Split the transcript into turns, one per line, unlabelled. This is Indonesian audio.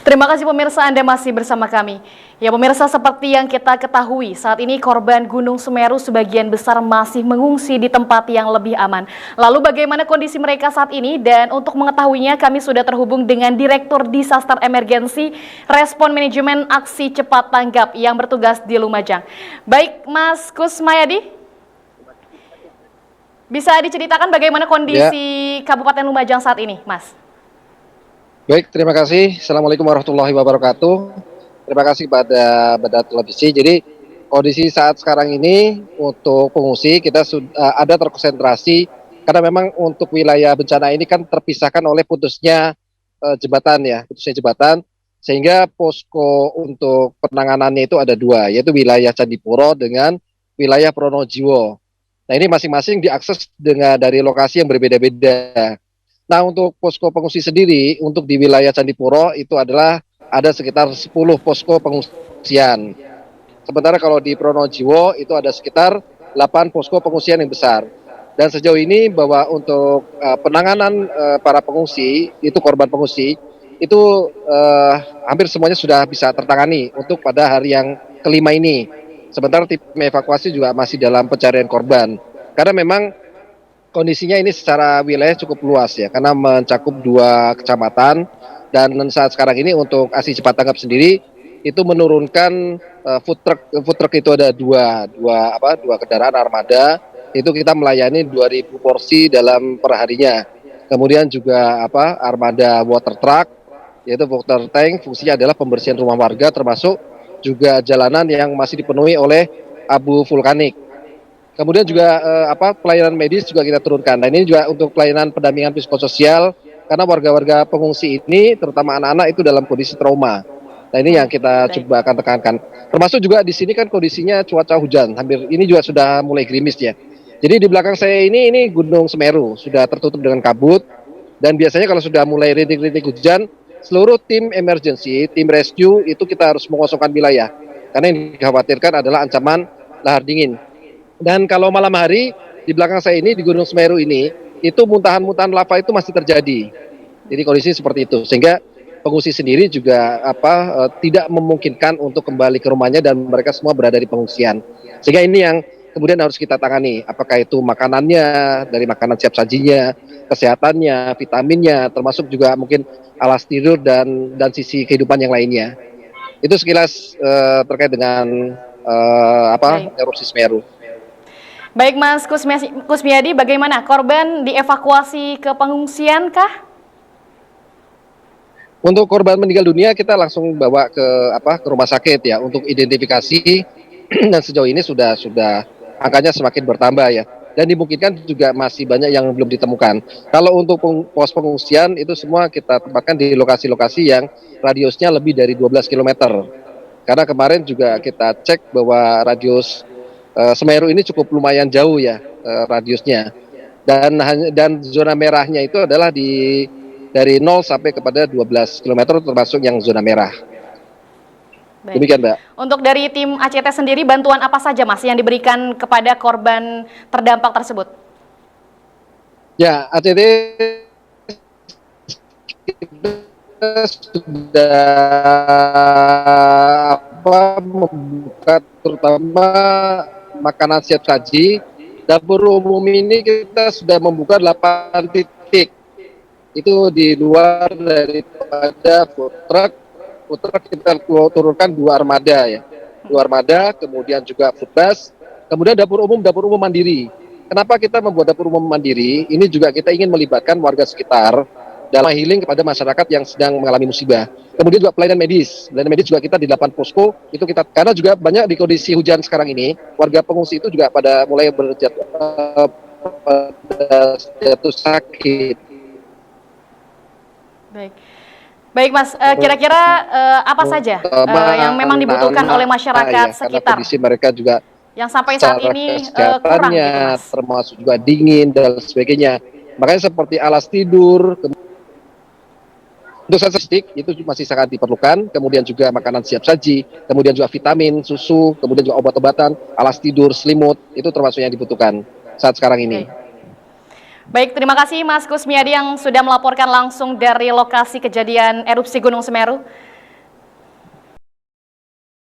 Terima kasih pemirsa, Anda masih bersama kami. Ya pemirsa, seperti yang kita ketahui, saat ini korban Gunung Semeru sebagian besar masih mengungsi di tempat yang lebih aman. Lalu bagaimana kondisi mereka saat ini? Dan untuk mengetahuinya kami sudah terhubung dengan Direktur Disaster Emergency Respon Manajemen Aksi Cepat Tanggap yang bertugas di Lumajang. Baik Mas Kusmayadi, bisa diceritakan bagaimana
Ya,
kondisi Kabupaten Lumajang saat ini, Mas?
baik, terima kasih. Assalamualaikum warahmatullahi wabarakatuh. Terima kasih pada Televisi. Jadi, kondisi saat sekarang ini untuk pengungsi kita sudah ada terkonsentrasi karena memang untuk wilayah bencana ini kan terpisahkan oleh putusnya jembatan ya, putusnya jembatan, sehingga posko untuk penanganannya itu ada dua, yaitu wilayah Candipuro dengan wilayah Pronojiwo. Nah, ini masing-masing diakses dengan dari lokasi yang berbeda-beda. Nah, untuk posko pengungsi sendiri, untuk di wilayah Candipuro itu adalah ada sekitar 10 posko pengungsian. Sementara kalau di Pronojiwo itu ada sekitar 8 posko pengungsian yang besar. Dan sejauh ini bahwa untuk penanganan para pengungsi, itu korban pengungsi, itu hampir semuanya sudah bisa tertangani untuk pada hari yang kelima ini. Sementara tim evakuasi juga masih dalam pencarian korban. Karena memang kondisinya ini secara wilayah cukup luas ya, karena mencakup 2 kecamatan, dan saat sekarang ini untuk aksi cepat tanggap sendiri itu menurunkan food truck itu ada dua kendaraan armada, itu kita melayani 2.000 porsi dalam perharinya. Kemudian juga armada water truck, yaitu water tank, fungsinya adalah pembersihan rumah warga termasuk juga jalanan yang masih dipenuhi oleh abu vulkanik. Kemudian juga pelayanan medis juga kita turunkan. Nah, ini juga untuk pelayanan pendampingan psikososial karena warga-warga pengungsi ini terutama anak-anak itu dalam kondisi trauma. Nah, ini yang kita
Baik.
coba akan tekankan. Termasuk juga di sini kan kondisinya cuaca hujan. Hampir ini juga sudah mulai gerimis ya. Jadi di belakang saya ini Gunung Semeru sudah tertutup dengan kabut, dan biasanya kalau sudah mulai rintik-rintik hujan, seluruh tim emergency, tim rescue itu kita harus mengosongkan wilayah. Karena yang dikhawatirkan adalah ancaman lahar dingin. Dan kalau malam hari di belakang saya ini di Gunung Semeru ini itu muntahan-muntahan lava itu masih terjadi. Jadi kondisi seperti itu, sehingga pengungsi sendiri juga tidak memungkinkan untuk kembali ke rumahnya dan mereka semua berada di pengungsian. Sehingga ini yang kemudian harus kita tangani, apakah itu makanannya, dari makanan siap sajinya, kesehatannya, vitaminnya, termasuk juga mungkin alas tidur dan sisi kehidupan yang lainnya. Itu sekilas terkait dengan
Baik.
erupsi Semeru.
Baik Mas Kusmiadi, bagaimana korban dievakuasi ke pengungsian kah?
Untuk korban meninggal dunia kita langsung bawa ke rumah sakit ya untuk identifikasi dan sejauh ini sudah angkanya semakin bertambah ya. Dan dimungkinkan juga masih banyak yang belum ditemukan. Kalau untuk pos pengungsian itu semua kita tempatkan di lokasi-lokasi yang radiusnya lebih dari 12 km. Karena kemarin juga kita cek bahwa radius Semeru ini cukup lumayan jauh ya radiusnya. Dan zona merahnya itu adalah dari 0 sampai kepada 12 km termasuk yang zona merah.
Baik.
Demikian, Mbak.
Untuk dari tim ACT sendiri, bantuan apa saja Mas yang diberikan kepada korban terdampak tersebut?
Ya, ACT sudah membuka terutama makanan siap saji. Dapur umum ini kita sudah membuka 8 titik. Itu di luar daripada food truck. Food truck kita turunkan 2 armada ya. 2 armada, kemudian juga food bus, kemudian dapur umum mandiri. Kenapa kita membuat dapur umum mandiri? Ini juga kita ingin melibatkan warga sekitar dalam healing kepada masyarakat yang sedang mengalami musibah. Kemudian juga pelayanan medis juga kita di 8 posko itu kita, karena juga banyak di kondisi hujan sekarang ini warga pengungsi itu juga pada mulai jatuh sakit.
Baik. Baik Mas, kira-kira apa saja yang memang dibutuhkan oleh masyarakat
ya, karena
sekitar
kondisi mereka juga
yang sampai saat ini kurang gitu
kesehatannya
Mas?
termasuk juga dingin dan sebagainya. Makanya seperti alas tidur, untuk statistik itu masih sangat diperlukan, kemudian juga makanan siap saji, kemudian juga vitamin, susu, kemudian juga obat-obatan, alas tidur, selimut, itu termasuk yang dibutuhkan saat sekarang ini.
Baik. Baik, terima kasih Mas Kusmiadi yang sudah melaporkan langsung dari lokasi kejadian erupsi Gunung Semeru.